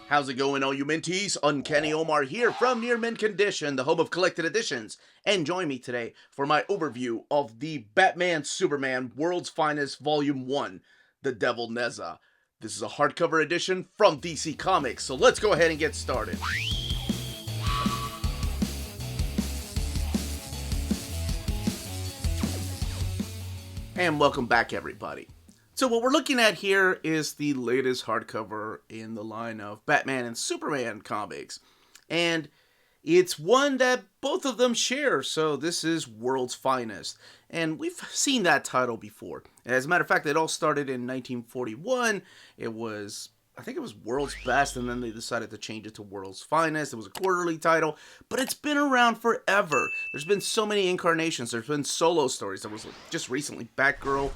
How's it going, all you minties? Uncanny Omar here from Near Mint Condition, the home of collected editions. And join me today for my overview of the Batman Superman World's Finest Volume 1, The Devil Nezha. This is a hardcover edition from DC Comics, so let's go ahead and get started. And welcome back, everybody. So what we're looking at here is the latest hardcover in the line of Batman and Superman comics. And it's one that both of them share, so this is World's Finest. And we've seen that title before. As a matter of fact, it all started in 1941. I think it was World's Best, and then they decided to change it to World's Finest. It was a quarterly title, but it's been around forever. There's been so many incarnations. There's been solo stories. There was just recently Batgirl,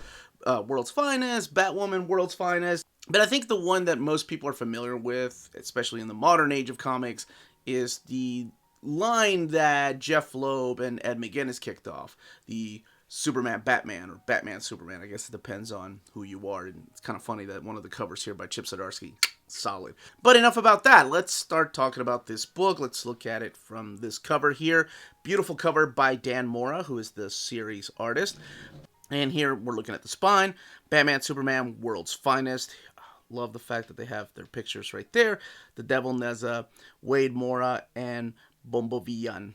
World's Finest, Batwoman, World's Finest. But I think the one that most people are familiar with, especially in the modern age of comics, is the line that Jeff Loeb and Ed McGuinness kicked off. The Superman Batman, or Batman Superman. I guess it depends on who you are. And it's kind of funny that one of the covers here by Chip Zdarsky, solid. But enough about that. Let's start talking about this book. Let's look at it from this cover here. Beautiful cover by Dan Mora, who is the series artist. And here we're looking at the spine. Batman, Superman, World's Finest. Love the fact that they have their pictures right there. The Devil Nezha, Waid, Mora, and Bombovian.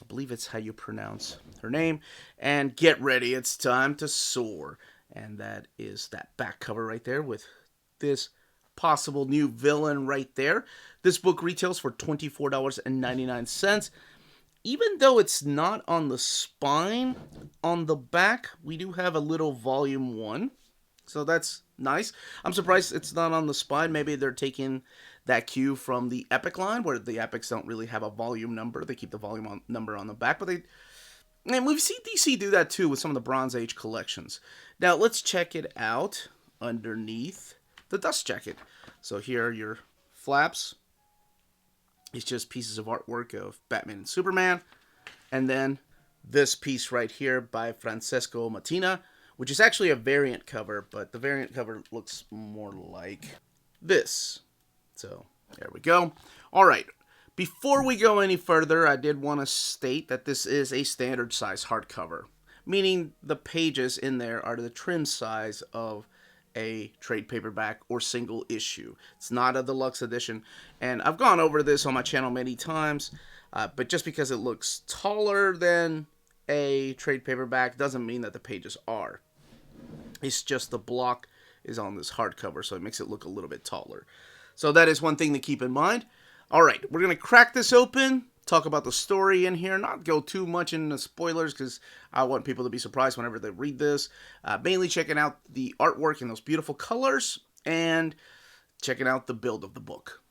I believe it's how you pronounce her name. And get ready, it's time to soar. And that is that back cover right there with this possible new villain right there. This book retails for $24.99. Even though it's not on the spine, on the back, we do have a little volume 1. So that's nice. I'm surprised it's not on the spine. Maybe they're taking that cue from the Epic line, where the Epics don't really have a volume number. They keep the volume number on the back. And we've seen DC do that too with some of the Bronze Age collections. Now let's check it out underneath the dust jacket. So here are your flaps. It's just pieces of artwork of Batman and Superman. And then this piece right here by Francesco Mattina, which is actually a variant cover, but the variant cover looks more like this. So there we go. All right. Before we go any further, I did want to state that this is a standard size hardcover, meaning the pages in there are the trim size of a trade paperback or single issue. It's not a deluxe edition, and I've gone over this on my channel many times, but just because it looks taller than a trade paperback doesn't mean that the pages are. It's just the block is on this hardcover, so it makes it look a little bit taller. So that is one thing to keep in mind. All right, we're going to crack this open, talk about the story in here, not go too much into spoilers because I want people to be surprised whenever they read this. Mainly checking out the artwork and those beautiful colors and checking out the build of the book.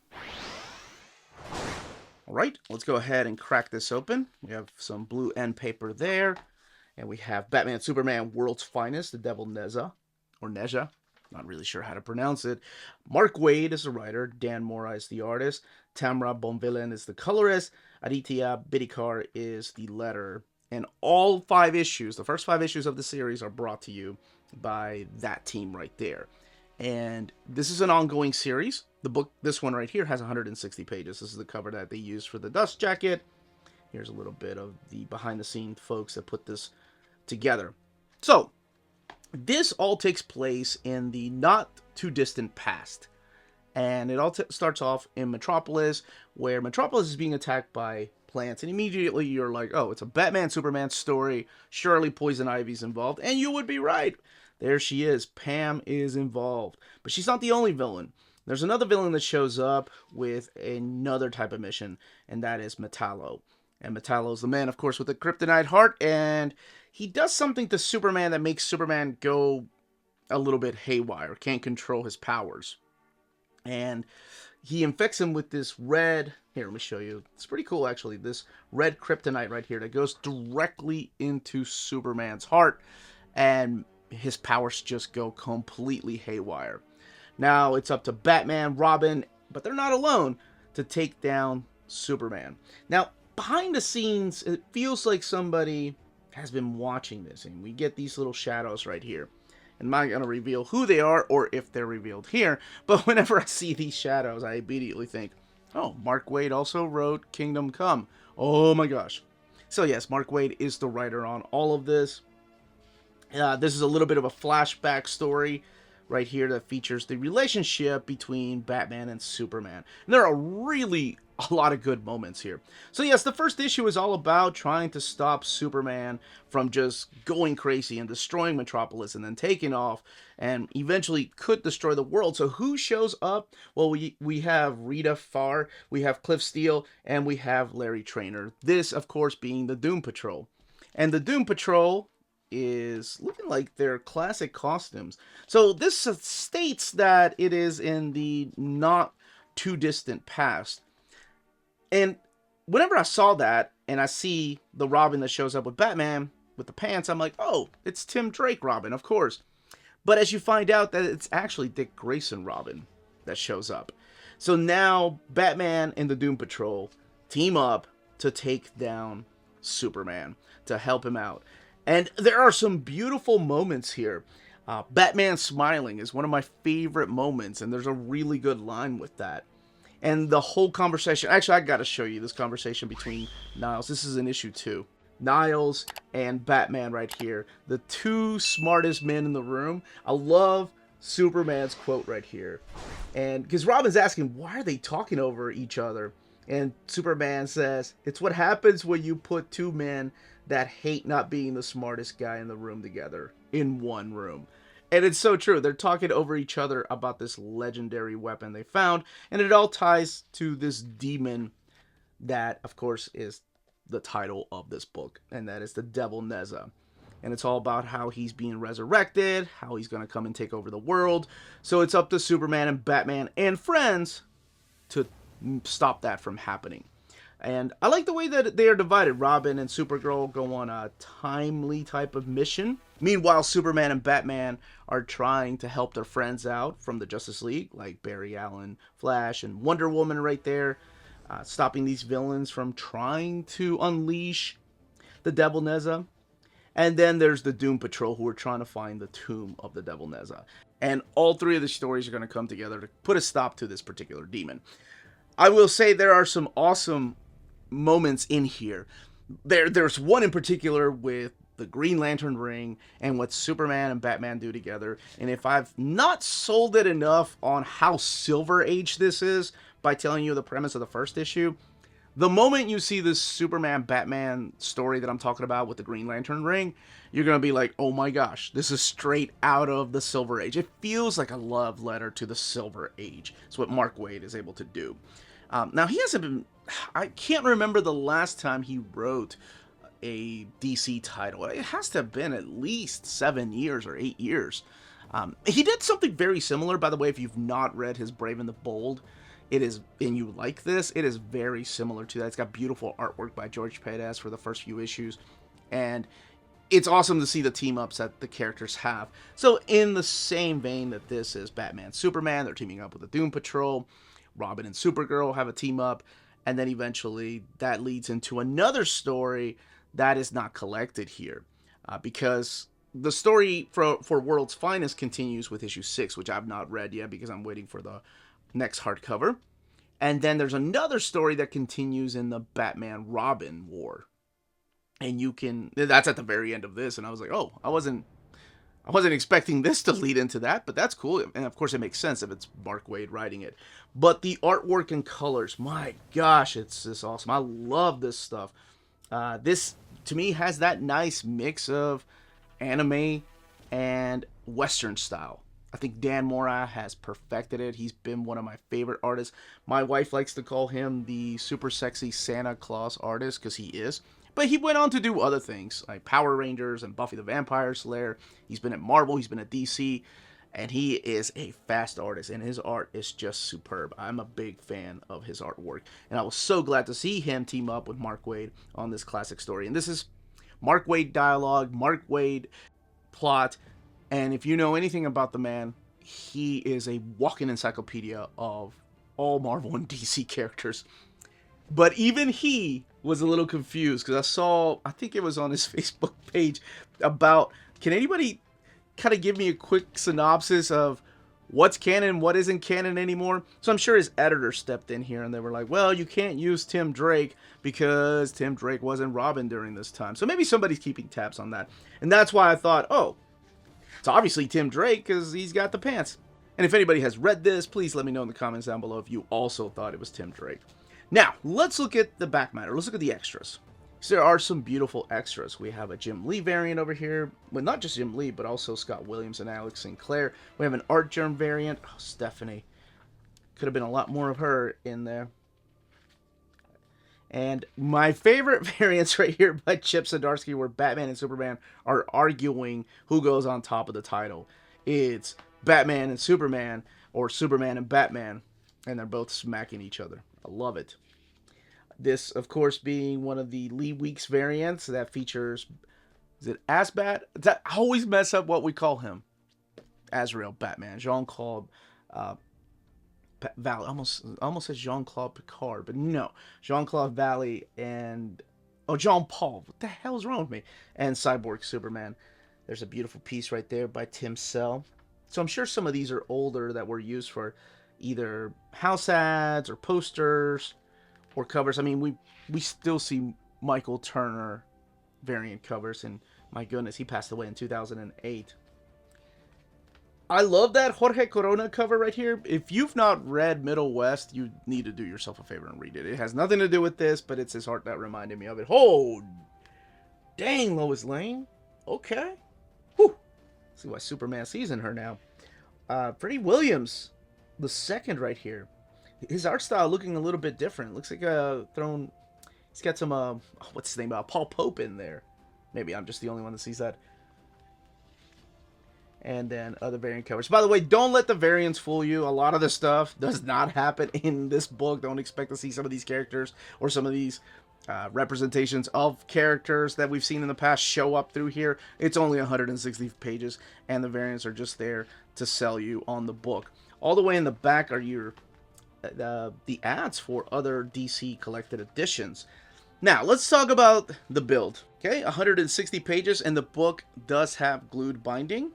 All right, let's go ahead and crack this open. We have some blue end paper there, and we have Batman Superman World's Finest, The Devil Nezha, or Nezha. Not really sure how to pronounce it. Mark Waid is the writer. Dan Mora is the artist. Tamra Bonvillain is the colorist. Aditya Bidikar is the letterer. And all 5 issues, the first 5 issues of the series, are brought to you by that team right there. And this is an ongoing series. The book, this one right here, has 160 pages. This is the cover that they used for the dust jacket. Here's a little bit of the behind-the-scenes folks that put this together. So, this all takes place in the not-too-distant past. And it all starts off in Metropolis, where Metropolis is being attacked by plants. And immediately you're like, oh, it's a Batman-Superman story. Surely Poison Ivy's involved. And you would be right. There she is. Pam is involved. But she's not the only villain. There's another villain that shows up with another type of mission, and that is Metallo. And Metallo's the man, of course, with the kryptonite heart, and he does something to Superman that makes Superman go a little bit haywire, can't control his powers. And he infects him with this red, here, let me show you, it's pretty cool actually, this red kryptonite right here that goes directly into Superman's heart, and his powers just go completely haywire. Now it's up to Batman, Robin, but they're not alone, to take down Superman. Now, behind the scenes, it feels like somebody has been watching this, and we get these little shadows right here. I'm not going to reveal who they are or if they're revealed here, but whenever I see these shadows, I immediately think, oh, Mark Waid also wrote Kingdom Come. Oh my gosh. So yes, Mark Waid is the writer on all of this. This is a little bit of a flashback story right here that features the relationship between Batman and Superman. And there are really a lot of good moments here. So yes, the first issue is all about trying to stop Superman from just going crazy and destroying Metropolis and then taking off and eventually could destroy the world. So who shows up? Well, we have Rita Farr, we have Cliff Steele, and we have Larry Trainor. This, of course, being the Doom Patrol. And the Doom Patrol is looking like their classic costumes. So this states that it is in the not too distant past. And whenever I saw that and I see the Robin that shows up with Batman with the pants, I'm like, oh, it's Tim Drake Robin, of course. But as you find out that it's actually Dick Grayson Robin that shows up. So now Batman and the Doom Patrol team up to take down Superman, to help him out. And there are some beautiful moments here. Batman smiling is one of my favorite moments, and there's a really good line with that. And the whole conversation, actually I gotta show you this conversation between Niles. This is in issue 2. Niles and Batman right here. The two smartest men in the room. I love Superman's quote right here. And because Robin's asking, why are they talking over each other? And Superman says, it's what happens when you put two men that hate not being the smartest guy in the room together in one room. And it's so true. They're talking over each other about this legendary weapon they found. And it all ties to this demon that, of course, is the title of this book. And that is the Devil Nezha. And it's all about how he's being resurrected, how he's going to come and take over the world. So it's up to Superman and Batman and friends to stop that from happening. And I like the way that they are divided. Robin and Supergirl go on a timely type of mission. Meanwhile, Superman and Batman are trying to help their friends out from the Justice League, like Barry Allen, Flash, and Wonder Woman right there, stopping these villains from trying to unleash the Devil Nezha. And then there's the Doom Patrol, who are trying to find the tomb of the Devil Nezha. And all three of the stories are going to come together to put a stop to this particular demon. I will say there are some awesome moments in here. There's one in particular with the Green Lantern ring and what Superman and Batman do together. And if I've not sold it enough on how Silver Age this is by telling you the premise of the first issue, the moment you see this Superman-Batman story that I'm talking about with the Green Lantern ring, you're going to be like, oh my gosh, this is straight out of the Silver Age. It feels like a love letter to the Silver Age. It's what Mark Waid is able to do. Now, he hasn't been... I can't remember the last time he wrote a DC title. It has to have been at least 7 years or 8 years. He did something very similar, by the way. If you've not read his Brave and the Bold, it is, and you like this, it is very similar to that. It's got beautiful artwork by George Perez for the first few issues, and it's awesome to see the team-ups that the characters have. So in the same vein that this is Batman, Superman, they're teaming up with the Doom Patrol. Robin and Supergirl have a team-up, and then eventually that leads into another story that is not collected here, because the story for World's Finest continues with issue 6, which I've not read yet because I'm waiting for the next hardcover. And then there's another story that continues in the Batman Robin War. And that's at the very end of this, and I was like, oh, I wasn't expecting this to lead into that, but that's cool. And of course it makes sense if it's Mark Waid writing it. But the artwork and colors, my gosh, it's just awesome. I love this stuff. This, to me, has that nice mix of anime and Western style. I think Dan Mora has perfected it. He's been one of my favorite artists. My wife likes to call him the super sexy Santa Claus artist, because he is. But he went on to do other things, like Power Rangers and Buffy the Vampire Slayer. He's been at Marvel, he's been at DC, and he is a fast artist, and his art is just superb. I'm a big fan of his artwork, and I was so glad to see him team up with Mark Waid on this classic story. And this is Mark Waid dialogue, Mark Waid plot, and if you know anything about the man, he is a walking encyclopedia of all Marvel and DC characters. But even he was a little confused, because I think it was on his Facebook page about, can anybody kind of give me a quick synopsis of what's canon, what isn't canon anymore. So I'm sure his editor stepped in here and they were like, well, you can't use Tim Drake because Tim Drake wasn't Robin during this time. So maybe somebody's keeping tabs on that. And that's why I thought, oh, it's obviously Tim Drake because he's got the pants. And if anybody has read this, please let me know in the comments down below if you also thought it was Tim Drake. Now, let's look at the back matter. Let's look at the extras. So there are some beautiful extras. We have a Jim Lee variant over here. Well, not just Jim Lee, but also Scott Williams and Alex Sinclair. We have an Art Germ variant. Oh, Stephanie. Could have been a lot more of her in there. And my favorite variants right here by Chip Zdarsky, where Batman and Superman are arguing who goes on top of the title. It's Batman and Superman, or Superman and Batman, and they're both smacking each other. I love it. This, of course, being one of the Lee Weeks variants that features, is it Asbat? I always mess up what we call him. Azrael Batman, Jean-Claude Valley, almost says Jean-Claude Picard, but no, Jean-Claude Valley and Jean-Paul. What the hell is wrong with me? And Cyborg Superman. There's a beautiful piece right there by Tim Sell. So I'm sure some of these are older that were used for either house ads or posters or covers. I mean, we still see Michael Turner variant covers, and my goodness, he passed away in 2008. I love that Jorge Corona cover right here. If you've not read Middle West, you need to do yourself a favor and read it. It has nothing to do with this, but it's his art that reminded me of it. Oh, dang, Lois Lane. Okay. Whew. See why Superman sees in her now. Freddie Williams, the second right here. His art style looking a little bit different. Looks like he's got some, what's his name, Paul Pope in there. Maybe I'm just the only one that sees that. And then other variant covers. By the way, don't let the variants fool you. A lot of this stuff does not happen in this book. Don't expect to see some of these characters or some of these representations of characters that we've seen in the past show up through here. It's only 160 pages, and the variants are just there to sell you on the book. All the way in the back are your the ads for other DC collected editions. Now, let's talk about the build. Okay, 160 pages, and the book does have glued binding.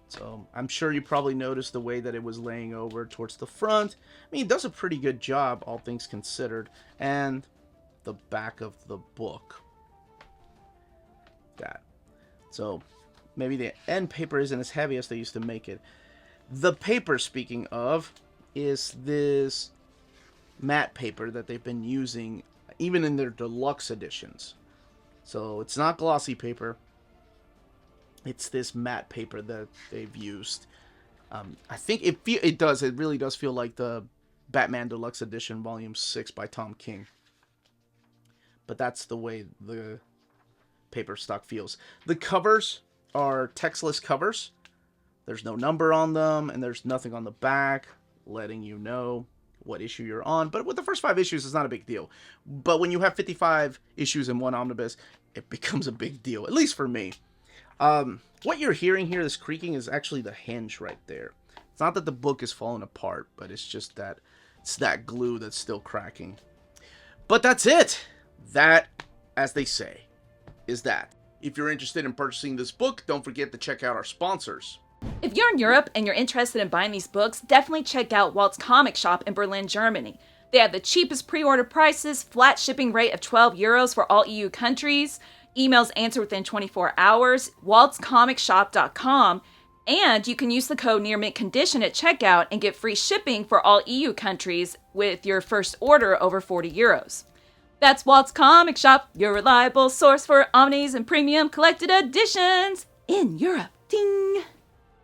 So I'm sure you probably noticed the way that it was laying over towards the front. I mean, it does a pretty good job, all things considered. And the back of the book. That. So maybe the end paper isn't as heavy as they used to make it. The paper, speaking of, is this matte paper that they've been using even in their deluxe editions. So it's not glossy paper. It's this matte paper that they've used. I think it really does feel like the Batman Deluxe Edition Volume 6 by Tom King. But that's the way the paper stock feels. The covers are textless covers. There's no number on them, and there's nothing on the back letting you know what issue you're on. But with the first 5 issues, it's not a big deal. But when you have 55 issues in one omnibus, it becomes a big deal, at least for me. What you're hearing here, this creaking, is actually the hinge right there. It's not that the book is falling apart, but it's just that it's that glue that's still cracking. But that's it. That, as they say, is that. If you're interested in purchasing this book, don't forget to check out our sponsors. If you're in Europe and you're interested in buying these books, definitely check out Walt's Comic Shop in Berlin, Germany. They have the cheapest pre-order prices, flat shipping rate of €12 for all EU countries, emails answered within 24 hours, waltzcomicshop.com, and you can use the code nearmintcondition at checkout and get free shipping for all EU countries with your first order over €40. That's Walt's Comic Shop, your reliable source for omnis and premium collected editions in Europe. Ding!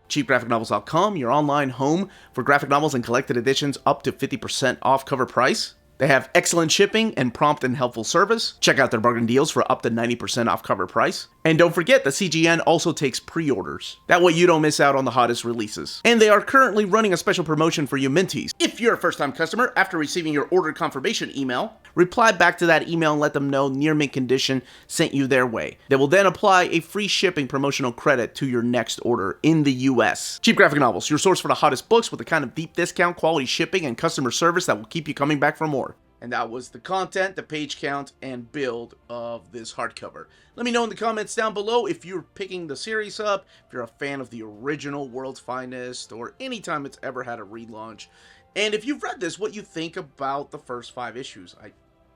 CheapGraphicNovels.com, your online home for graphic novels and collected editions up to 50% off cover price. They have excellent shipping and prompt and helpful service. Check out their bargain deals for up to 90% off cover price. And don't forget, the CGN also takes pre-orders. That way you don't miss out on the hottest releases. And they are currently running a special promotion for you Minties. If you're a first-time customer, after receiving your order confirmation email, reply back to that email and let them know Near Mint Condition sent you their way. They will then apply a free shipping promotional credit to your next order in the US. Cheap Graphic Novels, your source for the hottest books with the kind of deep discount, quality shipping, and customer service that will keep you coming back for more. And that was the content, the page count, and build of this hardcover. Let me know in the comments down below if you're picking the series up, if you're a fan of the original World's Finest, or anytime it's ever had a relaunch. And if you've read this, what you think about the first 5 issues. I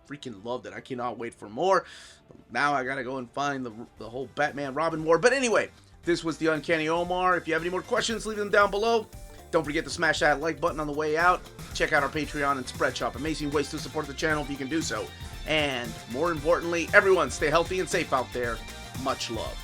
freaking loved it. I cannot wait for more. Now I gotta go and find the whole Batman Robin war. But anyway, this was the Uncanny Omar. If you have any more questions, leave them down below. Don't forget to smash that like button on the way out. Check out our Patreon and Spread Shop. Amazing ways to support the channel if you can do so. And more importantly, everyone stay healthy and safe out there. Much love.